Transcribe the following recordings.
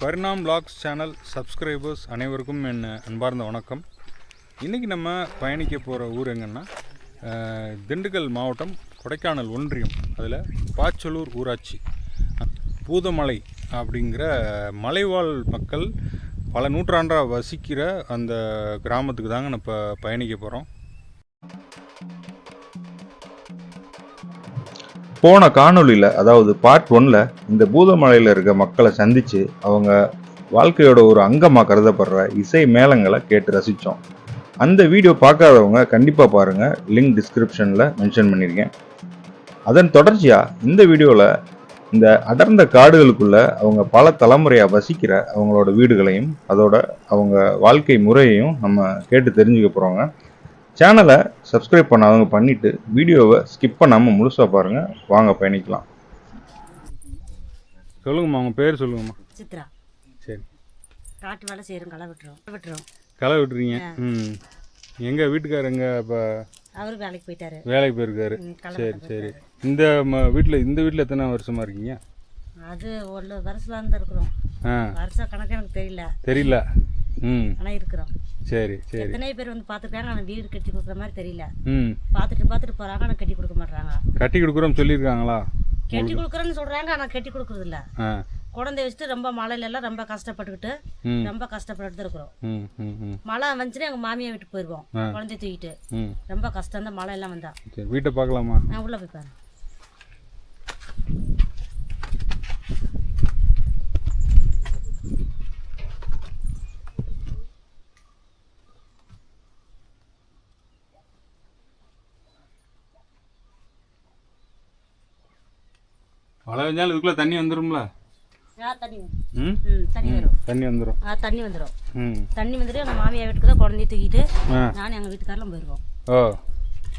பரிணாம் vlogs channel subscribers அனைவருக்கும் என் அன்பார்ந்த வணக்கம். இன்றைக்கி நம்ம பயணிக்க போகிற ஊர் எங்கன்னா திண்டுக்கல் மாவட்டம் கொடைக்கானல் ஒன்றியம், அதில் பாச்சலூர் ஊராட்சி பூதமலை அப்படிங்கிற மலைவாழ் மக்கள் பல நூற்றாண்டாக வசிக்கிற அந்த கிராமத்துக்கு தாங்க நம்ம பயணிக்க போகிறோம். போன காணொலியில், அதாவது பார்ட் 1ல் இந்த பூதமலையில் இருக்க மக்களை சந்தித்து அவங்க வாழ்க்கையோட ஒரு அங்கமாக கருதப்படுற இசை மேளங்களை கேட்டு ரசித்தோம். அந்த வீடியோ பார்க்காதவங்க கண்டிப்பாக பாருங்கள், லிங்க் டிஸ்கிரிப்ஷனில் மென்ஷன் பண்ணியிருக்கேன். அதன் தொடர்ச்சியாக இந்த வீடியோவில் இந்த அடர்ந்த காடுகளுக்குள்ளே அவங்க பல தலைமுறையாக வசிக்கிற அவங்களோட வீடுகளையும் அதோட அவங்க வாழ்க்கை முறையையும் நம்ம கேட்டு தெரிஞ்சுக்க போகிறோங்க. சேனலை சப்ஸ்கிரைப் பண்ணாதவங்க பண்ணிவிட்டு வீடியோவை ஸ்கிப் பண்ணாமல் முழுசாக பாருங்கள். வாங்க பயணிக்கலாம். சொல்லுங்கம்மா, உங்கள் பேர் சொல்லுங்கம்மா. சித்ரா. சரி. காட்டு வேலை செய்கிறோம், களை விட்டுறோம். களை விட்டுறீங்க. எங்கள் வீட்டுக்காரர் எங்கே? இப்போ அவரு வேலைக்கு போயிட்டாரு. வேலைக்கு போயிருக்காரு. சரி. இந்த வீட்டில் எத்தனை வருஷமாக இருக்கீங்க? அது 1 வருஷத்துல இருந்து இருக்கிறோம். வருஷ கணக்கு எனக்கு தெரியல. ஆனால் இருக்கிறோம். சரி. எத்தனை பேர் வந்து பார்த்துருக்காங்க, ஆனால் வீடு கட்டி கொடுக்குற மாதிரி தெரியல. பார்த்துட்டு போகிறாங்க, ஆனால் கட்டி கொடுக்க மாட்டாங்க. கட்டி கொடுக்குறோம் சொல்லியிருக்காங்களா? கட்டி கொடுக்குறேன்னு சொல்கிறாங்க, ஆனால் கட்டி கொடுக்குறது இல்லை. குழந்தை வச்சுட்டு ரொம்ப மழையிலெல்லாம் ரொம்ப கஷ்டப்பட்டுக்கிட்டு தான் இருக்கிறோம். மழை வந்துச்சுன்னா எங்கள் மாமியை விட்டு போயிடுவோம், குழந்தைய தூக்கிட்டு. ரொம்ப கஷ்டம் தான் மழை எல்லாம் வந்தா. வீட்டை பார்க்கலாமா? நான் உள்ளே போய் பாரு. மழை வந்தாலும் இதுக்குள்ள தண்ணி வந்துரும்ல? தண்ணி வந்துடும். தண்ணி வந்துட்டு எங்கள் மாமியா வீட்டுக்கு தான் குழந்தைய தூக்கிட்டு நானும் எங்கள் வீட்டுக்காரெல்லாம் போயிடுவோம்.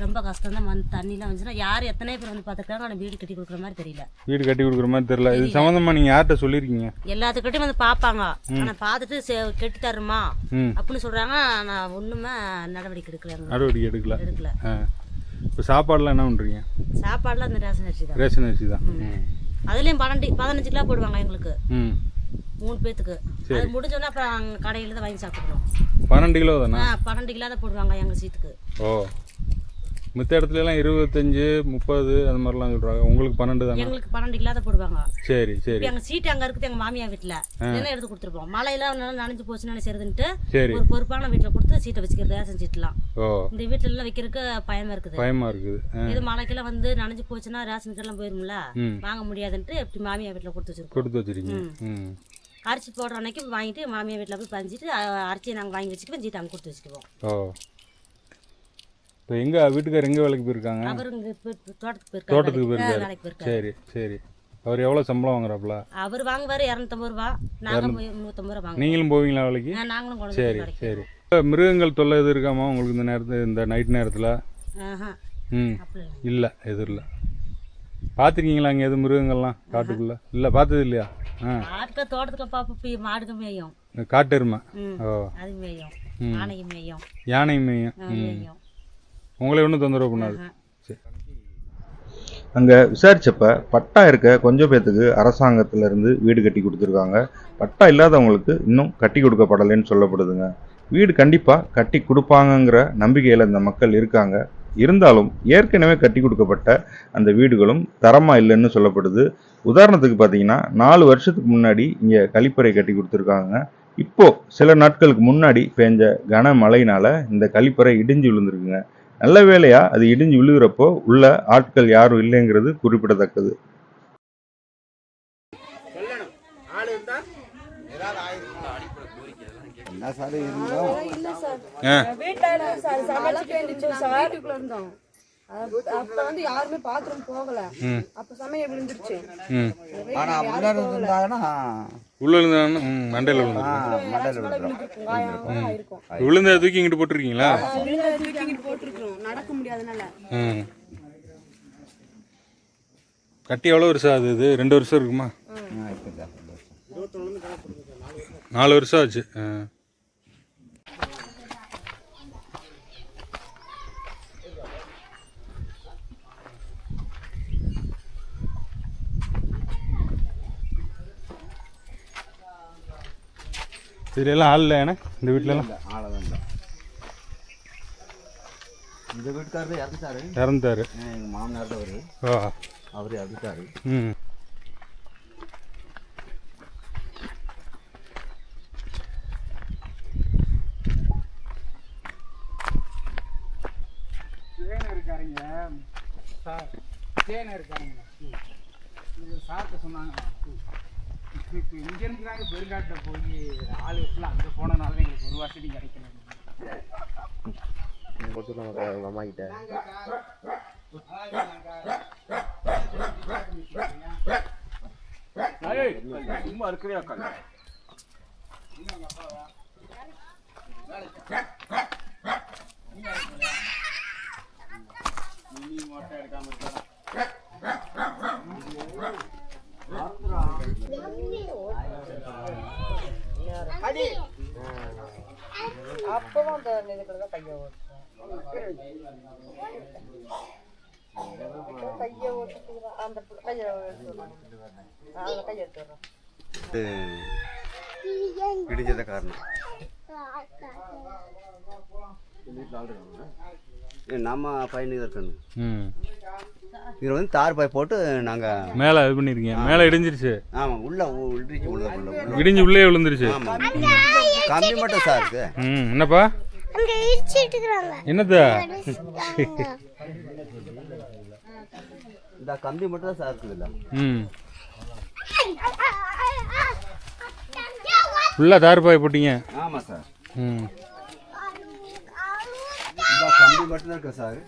ரொம்ப கஷ்டம் தான். தண்ணிலாம் வந்துச்சுன்னா யார் எத்தனை பேர் வந்து பார்த்துருக்காங்க, ஆனால் வீடு கட்டி கொடுக்குற மாதிரி தெரியல. வீடு கட்டி கொடுக்குற மாதிரி தெரியல. இது சம்மந்தமாக நீங்கள் யார்கிட்ட சொல்லியிருக்கீங்க? எல்லாத்துக்கிட்டையும் வந்து பார்ப்பாங்க, ஆனால் பார்த்துட்டு கெட்டி தருமா அப்படின்னு சொல்கிறாங்க. நான் ஒன்றுமே நடவடிக்கை எடுக்கல. இப்போ சாப்பாடுலாம் என்ன பண்ணுறீங்க? சாப்பாடுலாம் இந்த ரேஷன் அரிசி தான். அதுலேயும் 15 கிலோ போடுவாங்க எங்களுக்கு, 3 பேத்துக்கு. அது முடிஞ்சோன்னா அப்புறம் கடையில் தான் வாங்கி சாப்பிடுவோம். 12 கிலோ தானே? 12 கிலோ தான் போடுவாங்க எங்கள் சீட்டுக்கு. மித்த இடத்துலலாம் 25, 30 அந்த மாதிரிலாம் சொல்கிறாங்க. உங்களுக்கு 12 தானே? எங்களுக்கு 12 கிலோ தான் போடுவாங்க. சரி. எங்கள் சீட்டு அங்கே இருக்குது எங்கள் மாமியார் வீட்டில். இதெல்லாம் எடுத்து கொடுத்துருப்போம். மழையெல்லாம் நனைஞ்சு போச்சுன்னு சரிதுன்ட்டு ஒரு பொறுப்பான வீட்டில் கொடுத்து சீட்டை வச்சுக்கிறது, ரேஷன் சீட்டெலாம். இந்த வீட்டிலலாம் வைக்கிறதுக்கு பயமாக இருக்குது. இது மழைக்கெல்லாம் வந்து நனைஞ்சு போச்சுன்னா ரேஷன் கீட்டெல்லாம் போயிரும்ல, வாங்க முடியாதுன்ட்டு எப்படி மாமியார் வீட்டில் கொடுத்து வச்சிருக்கோம். அரிசி போடுற அன்னைக்கு வாங்கிட்டு மாமியார் வீட்டில் போய் பஞ்சிட்டு அரிசியை நாங்கள் வாங்கி வச்சுக்குவோம், சீட்டை அங்கே கொடுத்து வச்சுக்குவோம். இப்போ எங்கள் வீட்டுக்கார் எங்கே வேலைக்கு போயிருக்காங்க? அவர் இங்கே தோட்டத்துக்கு போயிருக்காரு. சரி. அவர் எவ்வளோ சம்பளம் வாங்குறாப்புல? அவர் வாங்குவார் 250 ரூபா, நாங்கள் 150 ரூபா வாங்குவோம். நீங்களும் போவீங்களா வேலைக்கு? நாங்களும். சரி. மிருகங்கள் தொல்லை எது இருக்காமா உங்களுக்கு இந்த நேரத்தில், இந்த நைட் நேரத்தில்? இல்லை, எதுவும் இல்லை. பார்த்துருக்கீங்களா இங்கே எதுவும் மிருகங்கள்லாம் காட்டுக்குள்ளே? இல்லை, பார்த்தது இல்லையா? தோட்டத்தில் பார்ப்போம், மாடுக்கு மேயும், காட்டெருமை. அது மேயும், யானை மேயும். உங்களை ஒன்றும் தொந்தரவு பண்ணாது. சரி. அங்கே விசாரித்தப்ப பட்டா இருக்க கொஞ்சம் பேர்த்துக்கு அரசாங்கத்திலேருந்து வீடு கட்டி கொடுத்துருக்காங்க. பட்டா இல்லாதவங்களுக்கு இன்னும் கட்டி கொடுக்கப்படலைன்னு சொல்லப்படுதுங்க. வீடு கண்டிப்பாக கட்டி கொடுப்பாங்கங்கிற நம்பிக்கையில் இந்த மக்கள் இருக்காங்க. இருந்தாலும் ஏற்கனவே கட்டி கொடுக்கப்பட்ட அந்த வீடுகளும் தரமாக இல்லைன்னு சொல்லப்படுது. உதாரணத்துக்கு பார்த்தீங்கன்னா 4 வருஷத்துக்கு முன்னாடி இங்கே கழிப்பறை கட்டி கொடுத்துருக்காங்க. இப்போது சில நாட்களுக்கு முன்னாடி பெஞ்ச கனமழையினால இந்த கழிப்பறை இடிஞ்சு விழுந்துருக்குங்க. நல்ல வேளையா அது இடிஞ்சு விழுகிறப்போ உள்ள ஆட்கள் யாரும் இல்லைங்கிறது குறிப்பிடத்தக்கது. அப்ப வந்து யாருமே பாத்ரூம் போகல, அப்ப சமயம் விழுந்துருச்சு. விழுந்த தூக்கி இங்கிட்டு போட்டுருக்கீங்களா? நடக்க முடியாதனால. கட்டி எவ்வளோ வருஷம் ஆகுது? இது 2 வருஷம் இருக்குமா? 4 வருஷம் ஆச்சு. இதுல எல்லாம் ஆள் இல்லை ஏன்னா இந்த வீட்டிலலாம் ஆளதான் இல்லை. இந்த வீட்டுக்காரர் இறந்துட்டாரு. இறந்துட்டாரு. எங்கள் மாமனார் தான் அவரு. ஓ அவர் இறந்துட்டாரு. ம் இருக்காருங்க தேனை இருக்காருங்க. சாப்பிட்டு சொன்னாங்க இப்போ இங்கேருந்து தாங்க பெருங்காட்டில் போய் ஆள் ஃபுல்லாக அங்கே போனதுனால தான் எங்களுக்கு ஒரு வசதி கிடைக்கல. அம்மா கிட்ட சும்மா இருக்கிறே உட்காந்து மொட்டை எடுக்காம இருக்கலாம். அப்பவும் அந்த இதுக்குள்ள தான் கையை ஓட்டுறோம். கையை ஓட்டு அந்த கையை அந்த கையை எடுத்துடுறோம். இடிஞ்சத காரணம் நம்ம பையனுக்கு இருக்கணும். இதில் வந்து தார் பாய் போட்டு நாங்கள் மேலே இது பண்ணியிருக்கீங்க. மேலே இடிஞ்சிருச்சு. ஆமாம் உள்ள இடிச்சு உள்ள இடிஞ்சு உள்ளே விழுந்துருச்சு. ஆமாம் கம்மி மட்டும் சார் இருக்கு. என்னப்பா என்னத்த இந்த கம்பி மட்டும் தான் சார் இருக்குது. இல்லை ஃபுல்லாக தார் பாய் போட்டீங்க. ஆமாம் சார். இந்த கம்பி மட்டும் தான் இருக்கு சார்.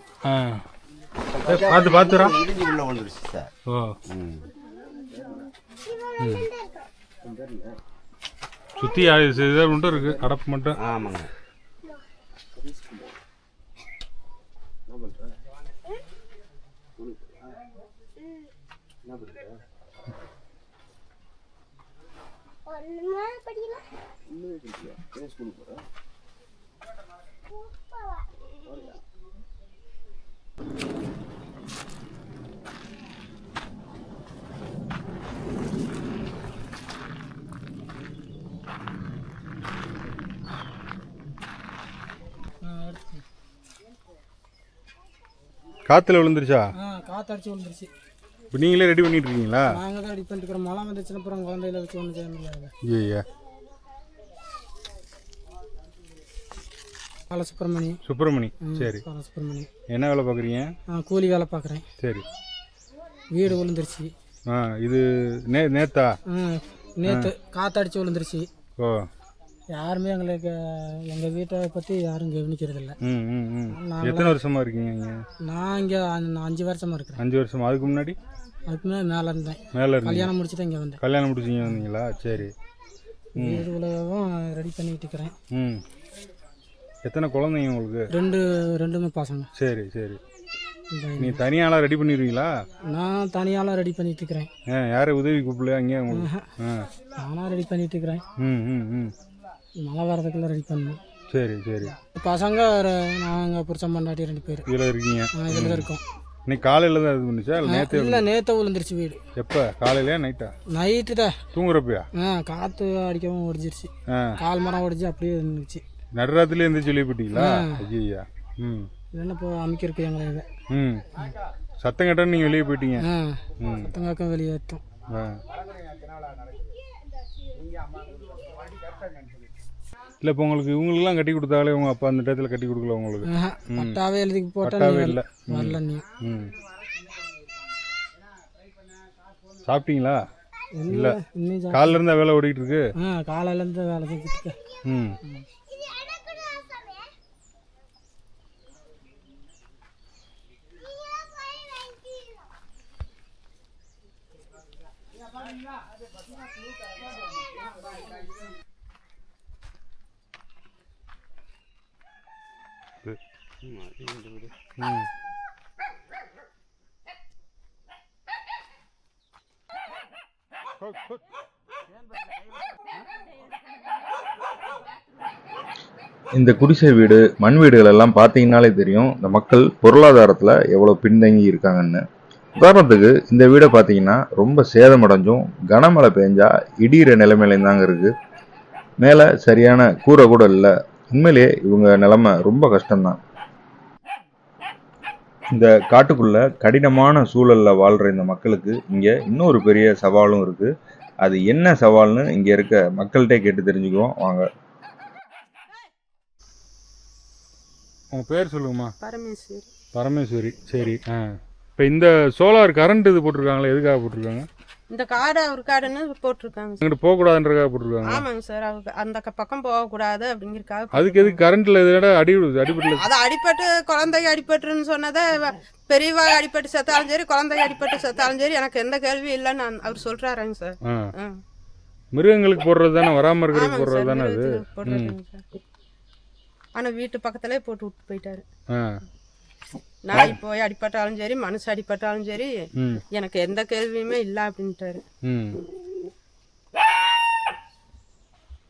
பார்த்துறா இடிஞ்சு உள்ள வந்துருச்சு சார். ஓ சுற்றி இதாக மட்டும் இருக்கு, அடப்பு மட்டும். ஆமாங்க. காற்றுல விழுந்துருச்சா? காற்றடிச்சு விழுந்துருச்சு. இப்போ நீங்களே ரெடி பண்ணிட்டு இருக்கீங்களா? நாங்கள் தான் ரெடி பண்ணிட்டுருக்கிறோம். மழை வந்துச்சுன்னா அப்புறம் குழந்தையில வச்சு ஒன்றும் செய்ய முடியாது. ஐயா சுப்பிரமணி. சரி, சுப்பிரமணி. என்ன வேலை பார்க்குறீங்க? கூலி வேலை பார்க்குறேன். சரி. வீடு விழுந்துருச்சு. இது நேத்தா? நேற்று காற்றடிச்சு விழுந்துருச்சு. ஓ யாருமே எங்களுக்கு எங்கள் வீட்டை பற்றி யாரும் கவனிக்கிறதில்ல. எத்தனை வருஷமா இருக்கீங்க இங்கே? நான் இங்கே 5 வருஷமா இருக்கிறேன். 5 வருஷமா? அதுக்கு முன்னாடி? அதுக்கு முன்னாடி மேலே இருந்தேன். மேலே இருந்தேன். கல்யாணம் முடிச்சுட்டு இங்கே வந்தேன். கல்யாணம் முடிச்சிங்க வந்தீங்களா? சரி. வீடு உலகம் ரெடி பண்ணிட்டு இருக்கிறேன். எத்தனை குழந்தைங்க உங்களுக்கு? ரெண்டுமே பசங்க. சரி சரி. நீ தனியாலாம் ரெடி பண்ணிடுவீங்களா? நான் தனியாலாம் ரெடி பண்ணிட்டு இருக்கிறேன். யாரை உதவி கூப்பிடலையா அங்கேயே உங்களுக்கு? நானாக ரெடி பண்ணிட்டு இருக்கிறேன். மழை வரதுக்குள்ள ரெடி பண்ணணும். சரி சரி. பசங்க நாங்கள் புருஷன் பொண்டாட்டி 2 பேர் இதில் இருக்கீங்க. இதில் தான் இருக்கோம். இன்னைக்கு காலையில் தான் இது பண்ணுச்சா இல்லை நேற்று? இல்லை நேற்று விழுந்துருச்சு வீடு. எப்போ? காலையிலையா நைட்டா? நைட்டு தான். தூங்குறப்பையா? காற்று அடிக்கவும் ஒடிஞ்சிருச்சு. கால் மரம் ஒடிச்சு அப்படியே இருந்துச்சு. நடுராத்திரிலே இருந்து சொல்லி போட்டீங்களா? ஐயா. இல்லைன்னா இப்போ அமைக்கிருக்கு எங்களை. சத்தம் கேட்டால் நீங்கள் வெளியே போயிட்டீங்க. சத்தம் கேட்க வெளியே ஏற்றோம். இல்லை இப்போ உங்களுக்கு இவங்களுக்குலாம் கட்டி கொடுத்தாலே உங்கள் அப்பா அந்த டயத்தில் கட்டி கொடுக்கல உங்களுக்கு? பட்டாவே எழுதி போட்டால் இல்லை. வரல நீ. சாப்பிட்டீங்களா? இல்லை, காலைல இருந்தா வேலை ஓடிக்கிட்டு இருக்கு. காலையிலேருந்து வேலை செஞ்சுட்டு. இந்த குடிசை வீடு, மண் வீடுகள் எல்லாம் பார்த்தீங்கன்னாலே தெரியும் இந்த மக்கள் பொருளாதாரத்தில் எவ்வளோ பின்தங்கி இருக்காங்கன்னு. உதாரணத்துக்கு இந்த வீடை பார்த்தீங்கன்னா ரொம்ப சேதமடைஞ்சும் கனமழை பெஞ்சா இடிகிற நிலைமையில தாங்க இருக்குது. மேலே சரியான கூரை கூட இல்லை. உண்மையிலேயே இவங்க நிலைமை ரொம்ப கஷ்டம்தான். இந்த காட்டுக்குள்ள கடினமான சூழலில் வாழ்கிற இந்த மக்களுக்கு இங்கே இன்னொரு பெரிய சவாலும் இருக்குது. அது என்ன சவால்னு இங்கே இருக்க மக்கள்கிட்டே கேட்டு தெரிஞ்சுக்குவோம் வாங்க. உங்கள் பேர் சொல்லுங்கம்மா. பரமேஸ்வரி. பரமேஸ்வரி. சரி. இப்போ இந்த சோலார் கரண்ட் இது போட்டிருக்காங்களே, எதுக்காக போட்டிருக்காங்க? இந்த காடு அவர் காடுன்னு போட்டிருக்காங்க சார். இங்கிட்டு போகக்கூடாதுன்றக்காக போட்டிருக்காங்க. ஆமாங்க சார், அவங்க அந்த பக்கம் போகக்கூடாது அப்படிங்கிறக்காக. அதுக்கு எதுக்கு கரண்ட்டில் இதோட அடிபடல? அது அடிபட்டு குழந்தைங்க அடிபட்டுன்னு சொன்னதை பெரியவா அடிபட்டு செத்தாலும் சரி, குழந்தைங்க அடிபட்டு செத்தாலும் சரி, எனக்கு எந்த கேள்வி இல்லைன்னு அவர் சொல்கிறாருங்க சார். மிருகங்களுக்கு போடுறது தானே, வராமல் இருக்கிறதுக்கு போடுறது தானே அது போடுறாங்க சார். ஆனால் வீட்டு பக்கத்துலேயே போட்டு விட்டு போயிட்டாரு. நாய் போய் அடிப்பட்டாலும் சரி, மனுஷ அடிப்பட்டாலும் சரி, எனக்கு எந்த கேள்வியுமே இல்லை அப்படின்ட்டாரு.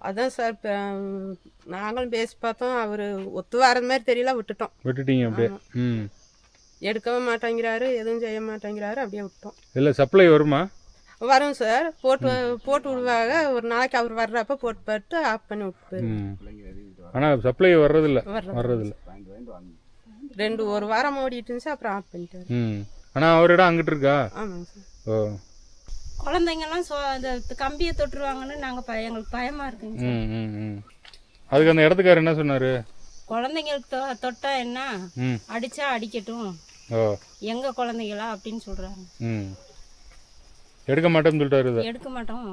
அதான் சார் நாங்களும் பேசி பார்த்தோம், அவர் ஒத்து வர்றது மாதிரி தெரியல, விட்டுட்டீங்க அப்படியே. எடுக்கவும் மாட்டேங்கிறாரு, எதுவும் செய்ய மாட்டேங்கிறாரு, அப்படியே விட்டோம். இல்லை சப்ளை வருமா? வரும் சார், போட்டு விடுவாங்க. ஒரு நாளைக்கு அவர் வர்றப்ப போட்டு ஆஃப் பண்ணி விட்டு. ஆனால் சப்ளை வர்றதில்ல. 1 வாரம் ஓடிட்டு இருந்துச்சு, அப்புறம் ஆஃப் பண்ணிட்டாரு. ஆனால் அவரிடம் அங்கிட்டு இருக்கா? ஆமாங்க சார். ஓ, குழந்தைங்கெல்லாம் இந்த கம்பியை தொட்டுருவாங்கன்னு நாங்கள் எங்களுக்கு பயமாக இருக்குங்க. அதுக்கு அந்த இடத்துக்காரர் என்ன சொன்னார்? குழந்தைங்களுக்கு தொட்டா என்ன, அடித்தா அடிக்கட்டும், எங்கள் குழந்தைங்களா அப்படின்னு சொல்கிறாங்க. எடுக்க மாட்டேன்னு சொல்லிட்டாரு. எடுக்க மாட்டோம்.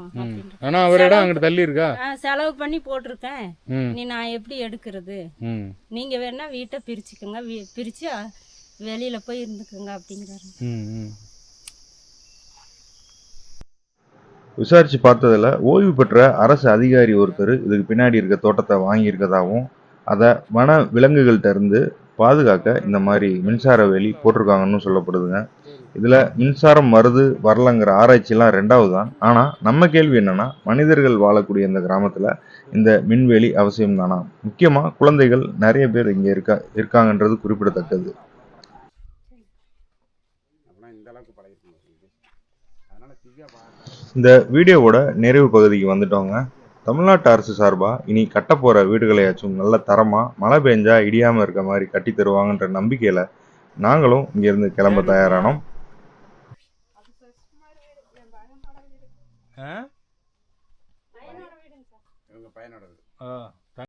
ஆனால் அவரிடம் அங்கிட்டு தள்ளி இருக்கா? செலவு பண்ணி போட்டிருக்கேன், நீ நான் எப்படி எடுக்கிறது, நீங்கள் வேணா வீட்டை பிரிச்சுக்கோங்க, பிரித்து வெளியில் போய் இருந்துக்குங்க அப்படிங்கிறாரு. விசாரித்து பார்த்ததில் ஓய்வு பெற்ற அரசு அதிகாரி ஒருத்தர் இதுக்கு பின்னாடி இருக்க தோட்டத்தை வாங்கியிருக்கதாகவும், அதை வன விலங்குகள்கிட்ட இருந்து பாதுகாக்க இந்த மாதிரி மின்சார வேலி போட்டிருக்காங்கன்னு சொல்லப்படுதுங்க. இதில் மின்சாரம் வருது வரலங்கிற ஆராய்ச்சிலாம் 2வது தான். ஆனால் நம்ம கேள்வி என்னென்னா, மனிதர்கள் வாழக்கூடிய இந்த கிராமத்தில் இந்த மின்வேலி அவசியம் தானா? முக்கியமாக குழந்தைகள் நிறைய பேர் இங்கே இருக்காங்கன்றது குறிப்பிடத்தக்கது. இந்த வீடியோவோட நிறைவு பகுதிக்கு வந்துட்டோங்க. தமிழ்நாட்டு அரசு சார்பாக இனி கட்டப்போகிற வீடுகளையாச்சும் நல்ல தரமாக மழை பெஞ்சா இடியாமல் இருக்க மாதிரி கட்டி தருவாங்கன்ற நம்பிக்கையில் நாங்களும் இங்கேருந்து கிளம்ப தயாரானோம். பையனோட